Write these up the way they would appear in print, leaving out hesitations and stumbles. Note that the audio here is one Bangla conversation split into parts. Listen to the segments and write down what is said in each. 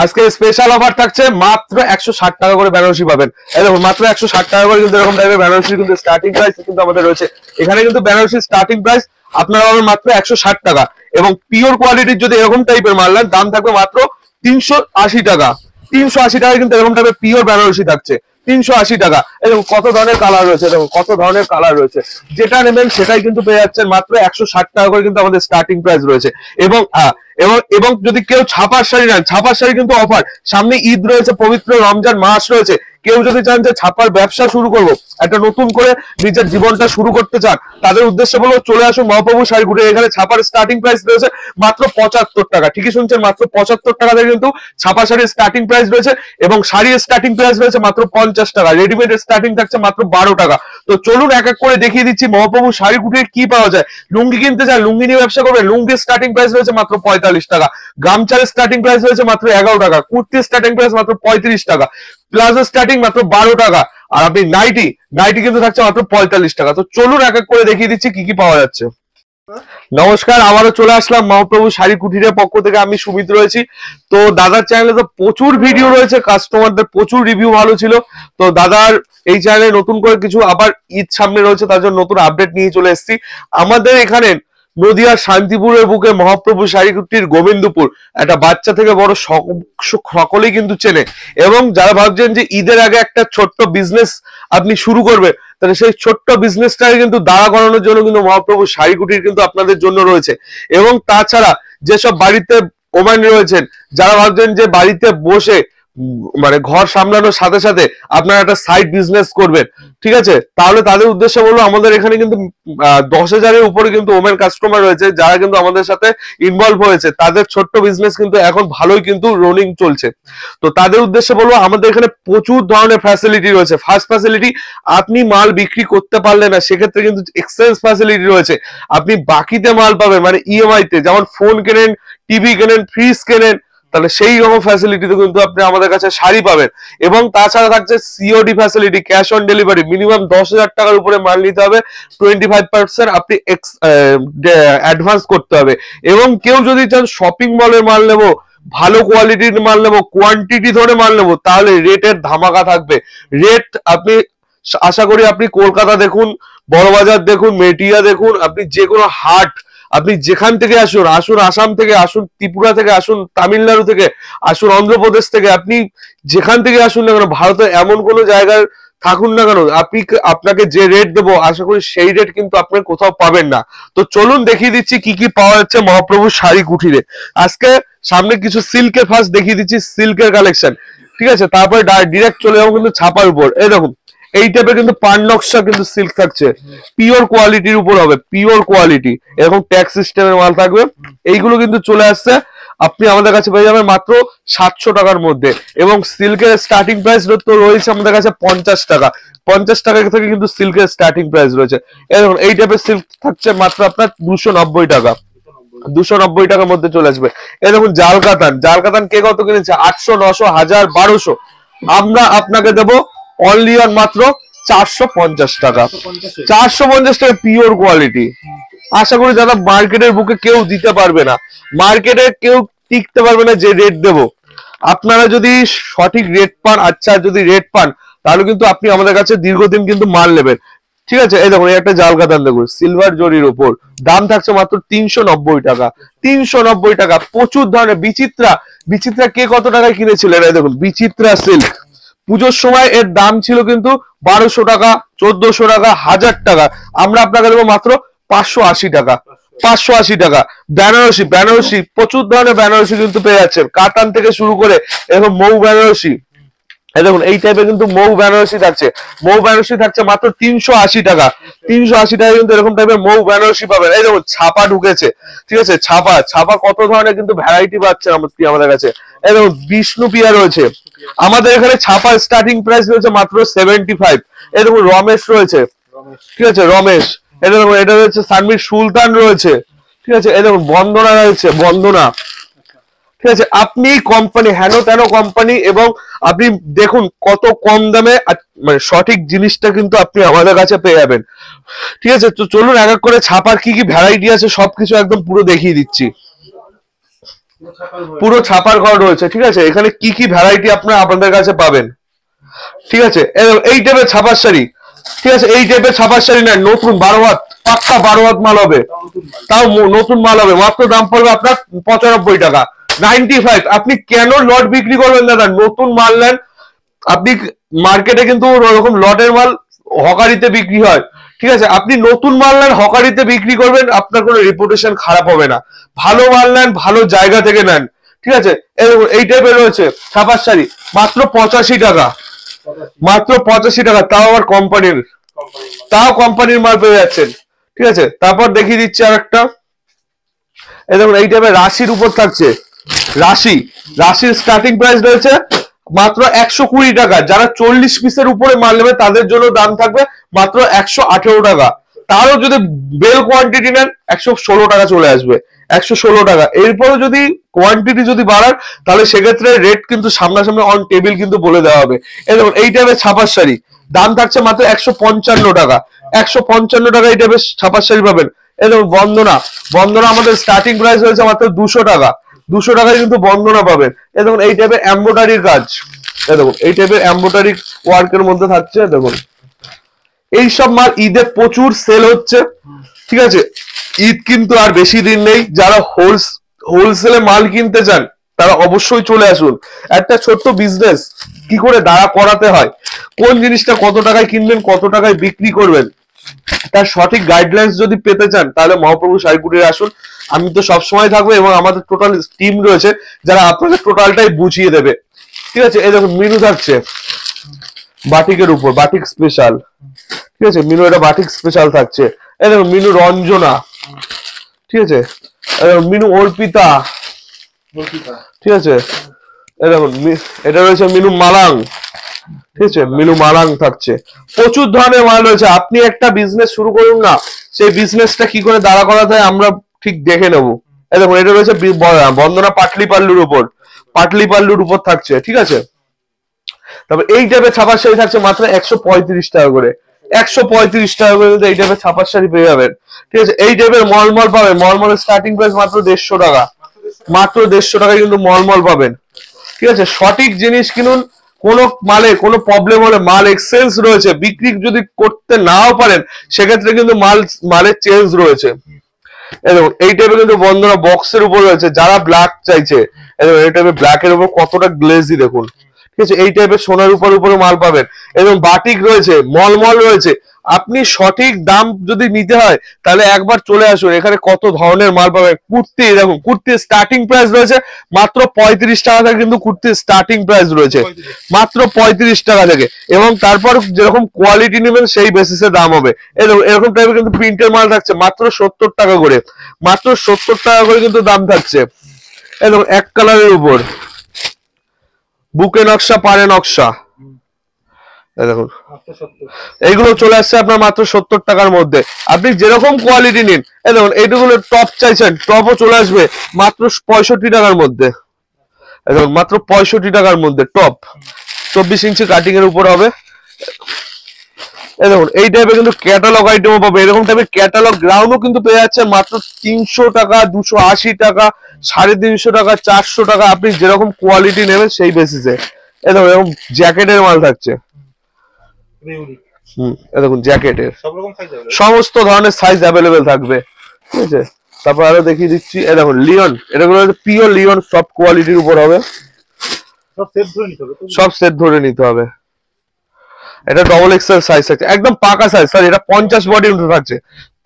আজকে স্পেশাল অফার থাকছে মাত্র 160 টাকা করে বেনারসি পাবেন। এই দেখুন মাত্র 160 টাকা করে কিন্তু এরকম টাইপের বেনারসি কিন্তু স্টার্টিং প্রাইস কিন্তু আমাদের রয়েছে। এখানে কিন্তু বেনারসি স্টার্টিং প্রাইস আপনারা পাবেন মাত্র 160 টাকা এবং পিওর কোয়ালিটির যদি এরকম টাইপের মাল নেন দাম থাকবে মাত্র 380 টাকা। 380 টাকায় কিন্তু এরকম টাইপের পিওর বেনারসি থাকছে 380 টাকা। এবং কত ধরনের কালার রয়েছে, দেখুন কত ধরনের কালার রয়েছে, যেটা নেবেন সেটাই কিন্তু পেয়ে যাচ্ছেন মাত্র 160 টাকা করে কিন্তু আমাদের স্টার্টিং প্রাইস রয়েছে। এবং এবং এবং যদি কেউ ছাপার শাড়ি নেন, ছাপার শাড়ি কিন্তু অফার, সামনে ঈদ রয়েছে, পবিত্র রমজান মাস রয়েছে, কেউ যদি চান যে ছাপার ব্যবসা শুরু করব, একটা নতুন করে নিজের জীবনটা শুরু করতে চান, তাদের উদ্দেশ্যে বলবো চলে আসুন মহাপ্রভু শাড়ি কুটির। এখানে ছাপার স্টার্টিং প্রাইস রয়েছে মাত্র 75 টাকা। ঠিকই শুনছেন, মাত্র 75 টাকা থেকে কিন্তু ছাপা শাড়ির স্টার্টিং প্রাইস রয়েছে এবং শাড়ির স্টার্টিং প্রাইস রয়েছে মাত্র 50 টাকা। রেডিমেড স্টার্টিং থাকছে মাত্র 12 টাকা। তো চলুন এক এক করে দেখিয়ে দিচ্ছি মহাপ্রভু শাড়ি কুটির কি পাওয়া যায়। লুঙ্গি কিনতে চান, লুঙ্গি নিয়ে ব্যবসা করবেন, লুঙ্গির স্টার্টিং প্রাইস রয়েছে মাত্র 45 টাকা। গামছার স্টার্টিং প্রাইস রয়েছে মাত্র 11 টাকা। কুর্তির স্টার্টিং প্রাইস মাত্র 35 টাকা। প্লাজো স্টার্টিং মাত্র 12 টাকা। আর আপনি নাইটি কিন্তু থাকছে মাত্র 45 টাকা। তো চলুন এক এক করে দেখিয়ে দিচ্ছি কি কি পাওয়া যাচ্ছে। নমস্কার, আবারও চলে আসলাম মহাপ্রভু শাড়ি কুটিরের পক্ষ থেকে। আমি সুমিত রয়েছি। তো দাদার চ্যানেলে তো প্রচুর ভিডিও রয়েছে, কাস্টমারদের প্রচুর রিভিউ ভালো ছিল। তো দাদার এই চ্যানেলে নতুন করে কিছু আবার ঈদ সামনে রয়েছে, তার জন্য নতুন আপডেট নিয়ে চলে এসেছি। আমাদের এখানে নদিয়ার শান্তিপুরের বুকে মহাপ্রভু শাড়ি কুটির গোবিন্দপুর, একটা বাচ্চা থেকে বড় সকলেই কিন্তু চেনে। এবং যারা ভাবছেন যে ঈদের আগে একটা ছোট্ট বিজনেস আপনি শুরু করবেন, তাহলে সেই ছোট্ট বিজনেসটাকে কিন্তু দাঁড়া করানোর জন্য কিন্তু মহাপ্রভু শাড়ি কুটির কিন্তু আপনাদের জন্য রয়েছে। এবং তাছাড়া যেসব বাড়িতে ওম্যান রয়েছেন, যারা ভাবছেন যে বাড়িতে বসে মানে ঘর সামলানোর সাথে সাথে আপনারা একটা সাইড বিজনেস করবেন, ঠিক আছে, তাহলে তাদের উদ্দেশ্যে বলবো আমাদের এখানে কিন্তু 10,000-এর উপরে কিন্তু ওমেন কাস্টমার রয়েছে যারা কিন্তু আমাদের সাথে ইনভলভ হয়েছে। তাদের ছোট্ট বিজনেস কিন্তু এখন ভালোই কিন্তু রনিং চলছে। তো তাদের উদ্দেশ্যে বলবো আমাদের এখানে প্রচুর ধরনের ফ্যাসিলিটি রয়েছে। ফার্স্ট ফ্যাসিলিটি, আপনি মাল বিক্রি করতে পারলে না, সেক্ষেত্রে কিন্তু এক্সচেঞ্জ ফ্যাসিলিটি রয়েছে। আপনি বাকিতে মাল পাবেন, মানে ইএমআই তে, যেমন ফোন কেনেন, টিভি কেনেন, ফ্রিজ কেনেন, তাহলে সেই রকম ফ্যাসিলিটিতে কিন্তু আপনি আমাদের কাছে শাড়ি পাবেন। এবং তাছাড়া থাকছে COD facility, cash on delivery. Minimum 10,000 টাকার উপরে মাল নিতে হবে, 25% আপনি অ্যাডভান্স করতে হবে। এবং কেউ যদি চান শপিং মলের মাল নেবো, ভালো কোয়ালিটির মাল নেবো, কোয়ান্টিটি ধরে মাল নেবো, তাহলে রেটের ধামাকা থাকবে। রেট আপনি আশা করি আপনি কলকাতা দেখুন, বড়বাজার দেখুন, মেটিয়া দেখুন, আপনি যে কোনো হাট, আপনি যেখান থেকে আসুন, আসাম থেকে আসুন, ত্রিপুরা থেকে আসুন, তামিলনাড়ু থেকে আসুন, অন্ধ্রপ্রদেশ থেকে, আপনি যেখান থেকে আসুন না কেন, ভারতের এমন কোনো জায়গায় থাকুন না কেন, আপনাকে যে রেট দেবো আশা করি সেই রেট কিন্তু আপনি কোথাও পাবেন না। তো চলুন দেখিয়ে দিচ্ছি কি কি পাওয়া যাচ্ছে মহাপ্রভু শাড়ি কুটিরে। আজকে সামনে কিছু সিল্কের ফার্স্ট দেখিয়ে দিচ্ছি, সিল্কের কালেকশন, ঠিক আছে, তারপরে ডিরেক্ট চলে যাবো কিন্তু ছাপার উপর। এই দেখুন এই টাইপের কিন্তু পান নকশা কিন্তু সিল্ক থাকছে, পিওর কোয়ালিটির উপর হবে, পিওর কোয়ালিটি, এরকম ট্যাগ সিস্টেমের মাল থাকবে। এইগুলো কিন্তু চলে আসছে, আপনি আমাদের কাছে পেয়ে যাবেন মাত্র 700 টাকার মধ্যে। এবং সিল্কের স্টার্টিং প্রাইস তো রয়েছে আমাদের কাছে 50 টাকা। 50 টাকা থেকে কিন্তু সিল্কের স্টার্টিং প্রাইস রয়েছে। এরকম এই টাইপের সিল্ক থাকছে মাত্র আপনার 290 টাকা। 290 টাকার মধ্যে চলে আসবে। এই দেখুন জাল কাতান কে কত কিনেছে? 800, 900, 1000, 1200। আমরা আপনাকে দেবো অনলি অন মাত্র 450 টাকা। 450 টাকা পিওর কোয়ালিটি। আশা করি দাদা মার্কেটের বুকে কেউ দিতে পারবে না, মার্কেটে কেউ টিকতে পারবে না যে রেট দেবো। আপনারা যদি সঠিক রেট পান, আচ্ছা যদি রেট পান, তাহলে কিন্তু আপনি আমাদের কাছে দীর্ঘদিন কিন্তু মাল নেবেন, ঠিক আছে। এই দেখুন এই একটা জাল কাতান দেখুন, সিলভার জরির উপর, দাম থাকছে মাত্র 390 টাকা। 390 টাকা। প্রচুর ধরনের বিচিত্রা কে কত টাকায় কিনেছিলেন? এই দেখুন বিচিত্রা সিল্ক, পুজোর সময় এর দাম ছিল কিন্তু 1200 টাকা, 1400 টাকা, 1000 টাকা। আমরা আপনাকে দেবো মাত্র 580 টাকা। 580 টাকা। বেনারসি প্রচুর ধরনের বেনারসি কিন্তু পেয়ে যাচ্ছেন, কাতান থেকে শুরু করে এবং মৌ বেনারসি। দেখুন এই টাইপের কিন্তু মৌ বেনারসি থাকছে মাত্র 380 টাকা। 380 টাকা কিন্তু এরকম টাইপের মৌ বেনারসি পাবেন। এই দেখুন ছাপা ঢুকেছে, ঠিক আছে, ছাপা কত ধরনের কিন্তু ভ্যারাইটি পাচ্ছেন আমাদের কাছে। এই দেখুন বিষ্ণুপ্রিয়া রয়েছে আমাদের এখানে, ছাপা স্টার্টিং প্রাইস রয়েছে মাত্র 75। এই দেখুন রমেশ রয়েছে, ঠিক আছে, রমেশ। এটা দেখুন এটা রয়েছে সানমির সুলতান রয়েছে, ঠিক আছে। এই দেখুন বন্দনা রয়েছে, বন্দনা, ঠিক আছে। আপনি কোম্পানি হেন তেন কোম্পানি, এবং আপনি দেখুন কত কম দামে মানে সঠিক জিনিসটা কিন্তু আপনি আমাদের কাছে পেয়ে যাবেন, ঠিক আছে। তো চলুন এক এক করে ছাপার কি কি ভ্যারাইটি আছে সবকিছু একদম পুরো দেখিয়ে দিচ্ছি। পুরো ছাপার ঘর রয়েছে, ঠিক আছে। এখানে কি কি ভ্যারাইটি আপনারা আপনাদের কাছে পাবেন, ঠিক আছে। এই টাইপের ছাপার শাড়ি, ঠিক আছে, এই টাইপের ছাপার শাড়ি না, নতুন 12 হাত, পাক্কা 12 হাত মাল হবে, তাও নতুন মাল হবে, মাত্র দাম পড়বে আপনার 95 টাকা, 95। আপনি কেন লট বিক্রি করবেন দাদা, নতুন মাল নেন আপনি। মার্কেটে কিন্তু ওরকম লটের মাল হকারিতে বিক্রি হয়, ঠিক আছে। আপনি নতুন মাল নেন হকারিতে বিক্রি করবেন, আপনার কোনো রেপুটেশন খারাপ হবে না। ভালো মাল নেন, ভালো জায়গা থেকে নেন, ঠিক আছে। এই টাইপের রয়েছে ছাপার শাড়ি, মাত্র 85 টাকা, মাত্র 85 টাকা, তাও আবার কোম্পানির, তাও কোম্পানির মাল পেয়ে যাচ্ছেন, ঠিক আছে। তারপর দেখিয়ে দিচ্ছি আর একটা, এই দেখুন এই টাইপের রাশির উপর থাকছে, রাশির স্টার্টিং প্রাইস রয়েছে মাত্র 120 টাকা। যারা 40 পিসের উপরে মাল নেবে তাদের জন্য দাম থাকবে মাত্র 118 টাকা। তারও যদি বেল কোয়ান্টিটি নেন 116 টাকা চলে আসবে, 116 টাকা। এরপরে যদি কোয়ান্টিটি যদি বাড়ান তাহলে সেক্ষেত্রে রেট কিন্তু সামনাসামনি অন টেবিল কিন্তু বলে দেওয়া হবে। এই দেখুন এই টাইপের ছাপার শাড়ি দাম থাকছে মাত্র 155 টাকা, 155 টাকা এই টাইপের ছাপার শাড়ি পাবেন। এই দেখুন বন্দনা আমাদের স্টার্টিং প্রাইস হয়েছে মাত্র 200 টাকা, 200 টাকায় কিন্তু বন্দনা পাবেন। এই দেখুন এই টাইপের এমব্রয়ডারির কাজ, এই দেখুন এই টাইপের এমব্রয়ডারি ওয়ার্কের মধ্যে থাকছে। দেখুন এইসব মাল ঈদে প্রচুর সেল হচ্ছে, ঠিক আছে। ঈদ কিন্তু আর বেশি দিন নেই, যারা হোলসেলে মাল কিনতে চান তারা অবশ্যই চলে আসুন। একটা ছোট্ট বিজনেস কি করে দাঁড়া করাতে হয়, কোন জিনিসটা কত টাকায় কিনবেন, কত টাকায় বিক্রি করবেন, তার সঠিক গাইডলাইন্স যদি পেতে চান তাহলে মহাপ্রভু শাড়ি কুটিরে আসুন। আমি তো সবসময় থাকবো এবং আমাদের টোটাল টিম রয়েছে যারা আপনাদের টোটালটাই বুঝিয়ে দেবে, ঠিক আছে। এই দেখুন মিনু থাকছে বাটিকের উপর, বাটিক স্পেশাল, ঠিক আছে। মিনু এটা বাটিক স্পেশাল থাকছে। এই দেখুন মিনু রঞ্জনা, ঠিক আছে। মিনু অর্পিতা, ঠিক আছে। এই দেখুন এটা রয়েছে মিনু মালাং, ঠিক আছে। মিনু মালাং থাকছে, প্রচুর ধরনের মাল রয়েছে। আপনি একটা বিজনেস শুরু করুন না, সেই বিজনেসটা কি করে দাঁড়া করাতে হয় আমরা ঠিক দেখে নেবো। এই দেখুন এটা রয়েছে বন্দনা পাটলি পাল্লুর উপর থাকছে, ঠিক আছে। তারপর এই টাইপের ছাপার শাড়ি থাকছে মাত্র 135 টাকা করে, 135 টাকা করে এই টাইপের ছাপার শাড়ি পেয়ে যাবেন, ঠিক আছে। এই টাইপের মলমল পাবেন, মলমলের স্টার্টিং প্রাইস মাত্র 150 টাকা, মাত্র 150 টাকায় কিন্তু মলমল পাবেন, ঠিক আছে। সঠিক জিনিস কিনুন, কোনো মালে কোনো প্রবলেম হলে মাল এক্সচেঞ্জ রয়েছে, বিক্রি যদি করতে নাও পারেন সেক্ষেত্রে কিন্তু মালের চেঞ্জ রয়েছে। এই টাইপের কিন্তু বন্ধুরা বক্সের উপর রয়েছে, যারা ব্ল্যাক চাইছে এই টাইপের ব্ল্যাকের উপর কতটা গ্লেজি দেখুন, ঠিক আছে। এই টাইপের সোনার উপরে মাল পাবেন এবং বাটিক রয়েছে, মলমল রয়েছে। আপনি সঠিক দাম যদি নিতে হয় তাহলে একবার চলে আসুন, এখানে কত ধরনের মাল পাবেন। কুর্তি দেখুন, কুর্তির স্টার্টিং প্রাইস রয়েছে মাত্র 35 টাকা থেকে, কিন্তু কুর্তির স্টার্টিং প্রাইস রয়েছে মাত্র 35 টাকা থেকে, এবং তারপর যেরকম কোয়ালিটি নেবেন সেই বেসিসে দাম হবে। এরকম টাইপের কিন্তু প্রিন্টের মাল থাকছে মাত্র 70 টাকা করে, মাত্র 70 টাকা করে কিন্তু দাম থাকছে। এরকম এক কালারের উপর বুকে নকশা, পাড়ে নকশা, দেখুন এইগুলো চলে আসছে আপনার মাত্র 70 টাকার মধ্যে। আপনি যেরকম কোয়ালিটি নিন, এই দেখুন এইগুলো টপ চাইছেন, টপও চলে আসবে মাত্র 65 টাকার মধ্যে, দেখুন মাত্র 65 টাকার মধ্যে টপ, 24 ইঞ্চি কাটিং এর উপর হবে। এই দেখুন এই টাইপের কিন্তু ক্যাটালগ আইটেমও পাবে, এরকম টাইপের ক্যাটালগ গ্রাউন্ডও কিন্তু পেয়ে যাচ্ছেন মাত্র 300 টাকা, 280 টাকা, 350 টাকা, 400 টাকা, আপনি যেরকম কোয়ালিটি নেবেন সেই বেসিসে। এই দেখুন এরকম জ্যাকেটের মাল থাকছে, দেখুন জ্যাকেটের সমস্ত ধরনের সাইজ অ্যাভেলেবেল থাকবে, ঠিক আছে। তারপর আরো দেখিয়ে দিচ্ছি, এই দেখুন লিওন, এটা পিওর লিওন সফট কোয়ালিটির উপর হবে, সব সেট ধরে নিতে হবে। এটা ডবল এক্সেল সাইজ থাকছে, একদম পাকা সাইজ, স্যার এটা 50 বডি থাকছে,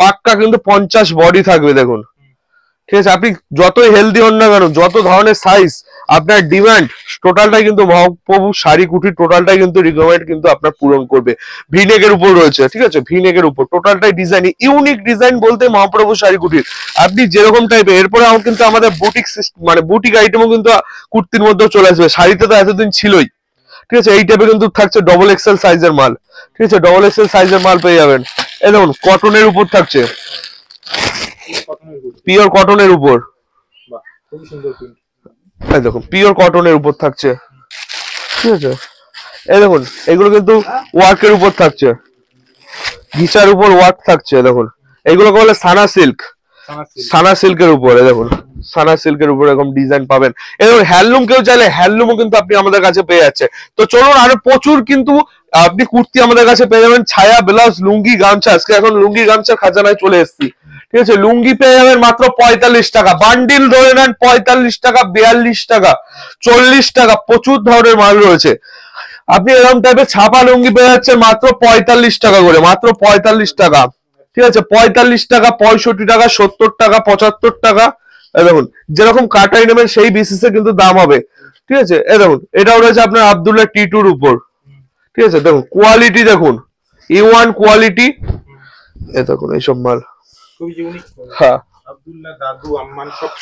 পাক্কা কিন্তু 50 বডি থাকবে দেখুন, ঠিক আছে। আপনি যতই হেলদি হন না কেন, যত ধরনের সাইজ আপনার ডিমান্ড, টোটালটাই কিন্তু মহাপ্রভু শাড়ি কুটির টোটালটাই কিন্তু রিকোয়ারমেন্ট কিন্তু আপনার পূরণ করবে। ভিনেকের উপর রয়েছে, ঠিক আছে, ভিনেকের উপর টোটালটাই ডিজাইন, ইউনিক ডিজাইন বলতে মহাপ্রভু শাড়ি কুটির আপনি যেরকম টাইপের। এরপরে কিন্তু আমাদের বুটিক মানে বুটিক আইটেমও কিন্তু কুর্তির মধ্যে চলে আসবে, শাড়িতে তো এতদিন ছিলই, ঠিক আছে। এই টাইপের কিন্তু থাকছে ডবল এক্সেল সাইজের মাল, ঠিক আছে, ডবল এক্সেল সাইজের মাল পেয়ে যাবেন। এই দেখুন কটনের উপর থাকছে, পিওর কটনের উপর, এই দেখুন পিওর কটনের উপর থাকছে, ঠিক আছে। এই দেখুন এগুলো কিন্তু ওয়ার্কের উপর থাকছে, ঘিচার উপর ওয়ার্ক থাকছে, দেখুন এইগুলোকে বলে সানা সিল্ক, সানা সিল্কের উপরে দেখুন, সানা সিল্কের উপরে এরকম ডিজাইন পাবেন। এবং হ্যান্ডলুম কেউ চাইলে হ্যান্ডলুমও কিন্তু আপনি আমাদের কাছে পেয়ে যাচ্ছে। তো চলুন, আরো প্রচুর কিন্তু আপনি কুর্তি আমাদের কাছে পেয়ে যাবেন, ছায়া, ব্লাউজ, লুঙ্গি, গামছা। আজকে এখন লুঙ্গি গামছার খাজানায় চলে এসেছি। ঠিক আছে, লুঙ্গি পেয়ে যাবেন মাত্র 45 টাকা, বান্ডিল ধরে নেন 45 টাকা, 42 টাকা, 40 টাকা, প্রচুর ধরনের মাল রয়েছে। আপনি এরকম টাইপের ছাপা লুঙ্গি পেয়ে যাচ্ছেন মাত্র 45 টাকা করে, মাত্র 45 টাকা। ঠিক আছে, 45 টাকা, 65 টাকা, 70 টাকা, 75 টাকা। দেখুন, যেরকম কাটাই নেবেন সেই বেসিসে কিন্তু দাম হবে। ঠিক আছে, দেখুন এটাও রয়েছে আপনার আব্দুল্লাহ টি2 এর উপর। ঠিক আছে, দেখুন কোয়ালিটি দেখুন, A1 কোয়ালিটি। দেখুন এইসব মাল হ্যাঁ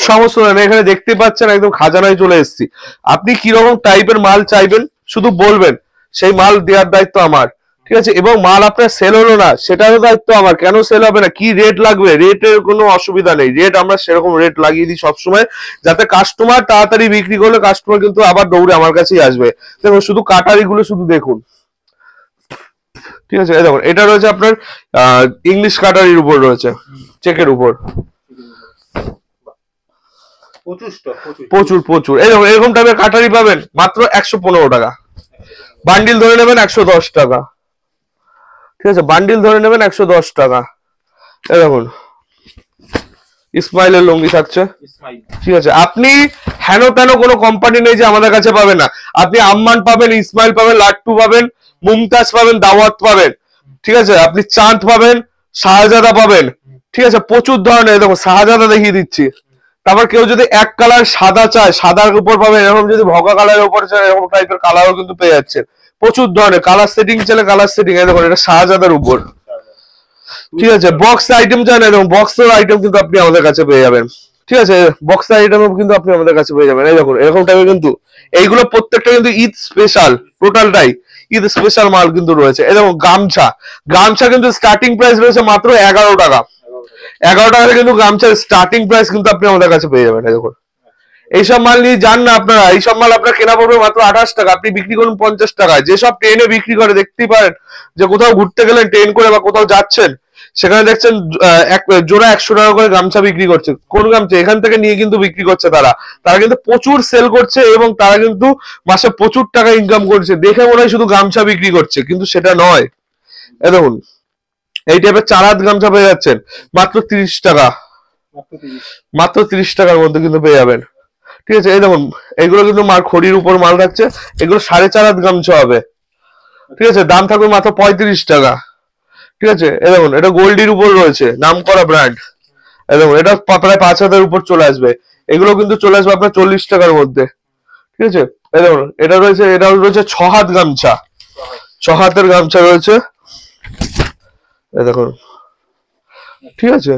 সমস্ত এখানে দেখতে পাচ্ছেন, একদম খাজানায় চলে এসেছি। আপনি কিরকম টাইপের মাল চাইবেন শুধু বলবেন, সেই মাল দেওয়ার দায়িত্ব আমার। ঠিক আছে, এবং মাল আপনার সেল হলো না সেটারও দায়িত্ব আমার। কেন সেল হবে না, কি রেট লাগবে, রেটের কোনো অসুবিধা নেই। রেট আমরা সেরকম রেট লাগিয়ে দিই সবসময়, যাতে কাস্টমার তাড়াতাড়ি বিক্রি করলে কাস্টমার কিন্তু আবার দৌড়ে আমার কাছেই আসবে। দেখুন শুধু কাটারিগুলো শুধু দেখুন। ঠিক আছে, দেখুন এটা রয়েছে আপনার ইংলিশ কাটারির উপর রয়েছে, চেকের উপর। প্রচুর প্রচুর এরকম টাইপের কাটারি পাবেন মাত্র 115 টাকা। বান্ডিল ধরে নেবেন 110 টাকা। ঠিক আছে, বান্ডিল ধরে নেবেন 110 টাকা। দেখুন ইসমাইলের লুঙ্গি থাকছে। ঠিক আছে, আপনি হেন তেন কোনো কোম্পানি নেই যে আমাদের কাছে পাবেন না। আপনি আম্মান পাবেন, ইসমাইল পাবেন, লাট্টু পাবেন, মুমতাজ পাবেন, দাওয়াত পাবেন। ঠিক আছে, আপনি চাঁদ পাবেন, শাহজাদা পাবেন। ঠিক আছে, প্রচুর ধরনের। দেখো শাহজাদা দেখিয়ে দিচ্ছি। তারপর কেউ যদি এক কালার সাদা চায়, সাদার উপর পাবেন। এরকম যদি ভগা কালারের উপর চায়, এরকম টাইপের কালারও কিন্তু পেয়ে যাচ্ছে। প্রচুর ধরনের কালার সেটিং চাইলে কালার সেটিং। দেখুন এটা শাহজাদার উপর। ঠিক আছে, বক্স আইটেম চান, এরকম বক্সের আইটেম কিন্তু আপনি আমাদের কাছে পেয়ে যাবেন। ঠিক আছে, বক্স আইটেম কিন্তু আপনি আমাদের কাছে পেয়ে যাবেন। এই দেখুন এরকম টাইপের কিন্তু এইগুলো প্রত্যেকটা কিন্তু ঈদ স্পেশাল, টোটালটাই ঈদ স্পেশাল মাল কিন্তু রয়েছে। এই দেখুন গামছা, গামছা কিন্তু স্টার্টিং প্রাইস রয়েছে মাত্র 11 টাকা। 11 টাকা কিন্তু গামছার স্টার্টিং প্রাইস কিন্তু আপনি আমাদের কাছে পেয়ে যাবেন। দেখুন এইসব মাল নিয়ে যান না আপনারা, এইসব মাল আপনার কেনা পড়বে মাত্র 28 টাকা, আপনি বিক্রি করুন 50 টাকায়। যেসব ট্রেনে বিক্রি করে দেখতেই পারেন, যে কোথাও ঘুরতে গেলেন ট্রেন করে বা কোথাও যাচ্ছেন, সেখানে দেখছেন এক জোড়া 100 টাকা করে গামছা বিক্রি করছে। কোন গামছা এখান থেকে নিয়ে কিন্তু বিক্রি করছে তারা। তারা কিন্তু প্রচুর সেল করছে এবং তারা কিন্তু মাসে প্রচুর টাকা ইনকাম করছে। দেখে মনে হয় শুধু গামছা বিক্রি করছে, কিন্তু সেটা নয়। এ দেখুন এই টাইপের চারাত গামছা পেয়ে যাচ্ছেন মাত্র 30 টাকা, মাত্র 30 টাকার মধ্যে কিন্তু পেয়ে যাবেন। ঠিক আছে, এই দেখুন এগুলো কিন্তু মাল খড়ির উপর মাল থাকছে। এগুলো 4.5 হাত গামছা হবে। ঠিক আছে, দাম থাকবে মাত্র 35 টাকা। ঠিক আছে, এই দেখুন এটা গোল্ডির উপর রয়েছে, নাম করা ব্র্যান্ড। এই দেখুন এটা প্রায় 5 হাতের উপর চলে আসবে। এগুলো কিন্তু চলে আসবে আপনার 40 টাকার মধ্যে। ঠিক আছে, এই দেখুন এটা রয়েছে 6 হাত গামছা, 6 হাতের গামছা রয়েছে। এই দেখুন ঠিক আছে,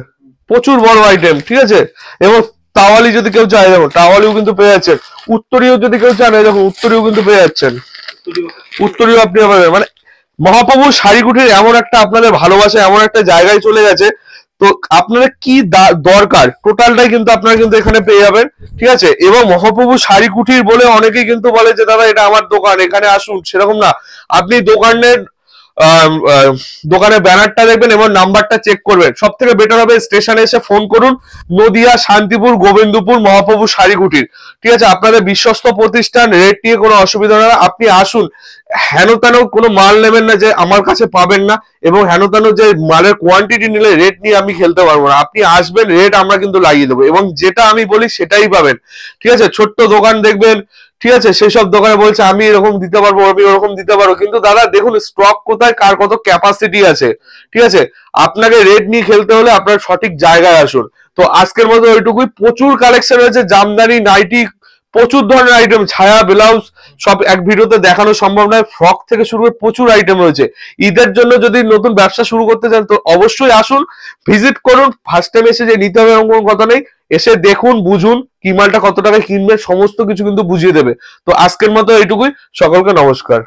প্রচুর বড় আইটেম। ঠিক আছে, এবং তাওয়ালি যদি কেউ চায়, দেখুন তাওয়ালিও কিন্তু পেয়ে যাচ্ছেন। উত্তরীয় যদি কেউ চান, দেখুন উত্তরীয় কিন্তু পেয়ে যাচ্ছেন। উত্তরীয় আপনি মানে মহাপ্রভু শাড়িকুটির এমন একটা আপনাদের ভালোবাসা এমন একটা জায়গায় চলে গেছে, তো আপনারা কি দরকার টোটালটাই কিন্তু আপনারা কিন্তু এখানে পেয়ে যাবেন। ঠিক আছে, এবং মহাপ্রভু শাড়িকুটির বলে অনেকেই কিন্তু বলে যে দাদা এটা আমার দোকান, এখানে আসুন, সেরকম না। আপনি দোকানের ব্যানারটা দেখবেন এবং নাম্বারটা চেক করবেন। সব থেকে বেটার হবে স্টেশনে এসে ফোন করুন, নদিয়া, শান্তিপুর, গোবিন্দপুর মহাপ্রভু শাড়িকুটির। ঠিক আছে, আপনাদের বিশ্বস্ত প্রতিষ্ঠান, রেট নিয়ে কোনো অসুবিধা না। আপনি আসুন, হেন তেন কোনো মাল নেবেন না যে আমার কাছে পাবেন না, এবং হেন তেন যে মালের কোয়ান্টিটি নিলে রেট নিয়ে আমি খেলতে পারবো না। আপনি আসবেন, রেট আমরা কিন্তু লাগিয়ে দেবো, এবং যেটা আমি বলি সেটাই পাবেন। ঠিক আছে, ছোট্ট দোকান দেখবেন, ঠিক আছে, সেসব দোকানে বলছে আমি এরকম দিতে পারবো, আমি ওরকম দিতে পারবো, কিন্তু দাদা দেখুন স্টক কোথায়, কার কত ক্যাপাসিটি আছে। ঠিক আছে, আপনাকে রেট নিয়ে খেলতে হলে আপনার সঠিক জায়গায় আসুন। তো আজকের মতো ওইটুকুই। প্রচুর কালেকশন রয়েছে, জামদানি, নাইটি, প্রচুর ধরনের আইটেম, ছায়া, ব্লাউজ, সব এক ভিডিওতে দেখানো সম্ভব নয়। ফ্রক থেকে শুরু করে প্রচুর আইটেম রয়েছে। ঈদের জন্য যদি নতুন ব্যবসা শুরু করতে চান তো অবশ্যই আসুন, ভিজিট করুন। ফার্স্ট টাইম এসে যে নিতে হবে এরকম কোনো কথা নেই, এসে দেখুন, বুঝুন, কি মালটা কত টাকায় কিনবে, সমস্ত কিছু কিন্তু বুঝিয়ে দেবে। তো আজকের মতো এইটুকুই, সকলকে নমস্কার।